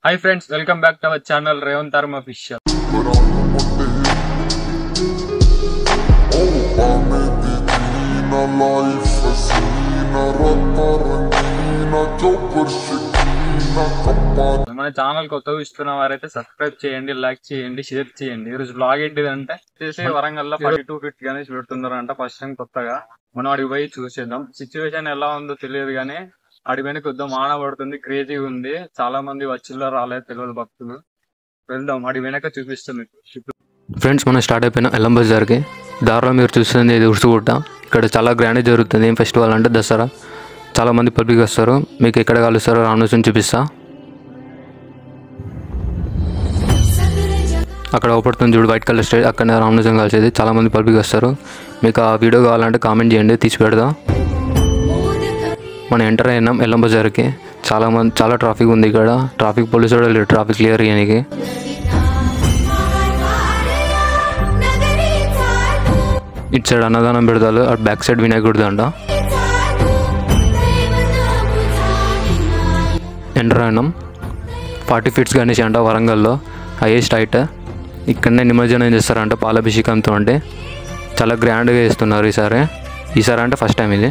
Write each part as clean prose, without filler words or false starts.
Hi friends, welcome back to our channel Revan Tharm Official. మన channel కొత్తగా ఇస్తున్న వారైతే సబ్స్క్రైబ్ చేయండి, లైక్ చేయండి, షేర్ చేయండి. ఈరోజు బ్లాగ్ ఏంటిదంటే వరంగల్లో 4250 గానీ పెడుతున్నారంట. ఫస్ట్ టైం కొత్తగా మనం అడిగి పోయి చూసేద్దాం. సిచ్యువేషన్ ఎలా ఉందో తెలియదు కానీ అడిగిపోయిన కొద్దిగా మాన పడుతుంది, క్రేజీగా ఉంది. చాలా మంది వచ్చిల్లో రాలేదు తెలియదు భక్తులు. వెళ్దాం, అడిగి వెనక చూపిస్తుంది. ఫ్రెండ్స్, మనం స్టార్ట్ అయిపోయిన ఎల్లం బజార్కి. దారిలో మీరు చూస్తుంది ఇది ఉర్సుగుట్ట. ఇక్కడ చాలా గ్రాండ్ జరుగుతుంది. ఏం ఫెస్టివల్ అంటే దసరా. చాలామంది పబ్లిక్ వస్తారు. మీకు ఎక్కడ కలుస్తారో రామనోజుని చూపిస్తా. అక్కడ ఓపడుతుంది చూడు వైట్ కలర్ స్టేజ్, అక్కడ రామనోజుని కలిసేది. చాలామంది పబ్లిక్ వస్తారు. మీకు ఆ వీడియో కావాలంటే కామెంట్ చేయండి, తీసి పెడదాం. మనం ఎంటర్ అయినాం ఎల్లం బజార్కి. చాలా ట్రాఫిక్ ఉంది ఇక్కడ. ట్రాఫిక్ పోలీసు కూడా లేదు ట్రాఫిక్ క్లియర్ చేయడానికి. ఇటు సైడ్ అన్నదానం పెడతారు, అటు బ్యాక్ సైడ్ వినాయకుడిది అంట. ఎంటర్ అయినాం. 40 feet గణేష్ అంట, వరంగల్లో హైయెస్ట్ హైట్. ఇక్కడనే నిమజ్జనం చేస్తారంట పాలాభిషేకంతో. అంటే చాలా గ్రాండ్గా చేస్తున్నారు ఈసారి అంటే ఫస్ట్ టైం ఇది.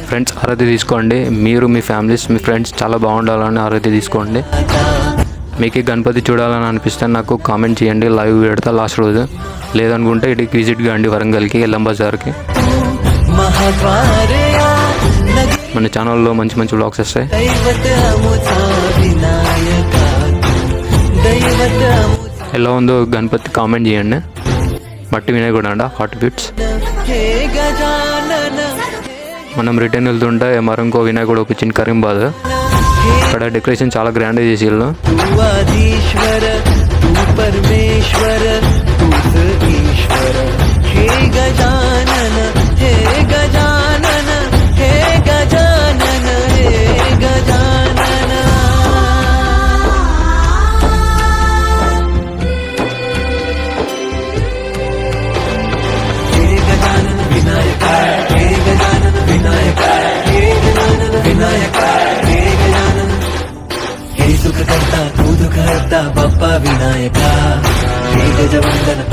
ఫ్రెండ్స్, ఆరతి తీసుకోండి. మీరు మీ ఫ్యామిలీస్ మీ ఫ్రెండ్స్ చాలా బాగుండాలని ఆరతి తీసుకోండి. మీకు ఈ గణపతి చూడాలని అనిపిస్తే నాకు కామెంట్ చేయండి, లైవ్ పెడతా లాస్ట్ రోజు. లేదనుకుంటే ఇటుకి విజిట్ కాండి వరంగల్కి, ఎల్లం బజార్కి. మన ఛానల్లో మంచి మంచి వ్లాగ్స్ వస్తాయి. ఎలా ఉందో గణపతి కామెంట్ చేయండి. మట్టి వినాయకుడు అంట, 40 feet. మనం రిటర్న్ వెళ్తుంటే మరి ఇంకో వినాయకుడు ఒప్పించింది కరీంబాద్. అక్కడ డెకరేషన్ చాలా గ్రాండ్గా చేసి వీళ్ళు. सुख करता तू दुख हरता बप्पा विनायका हे गजवंदन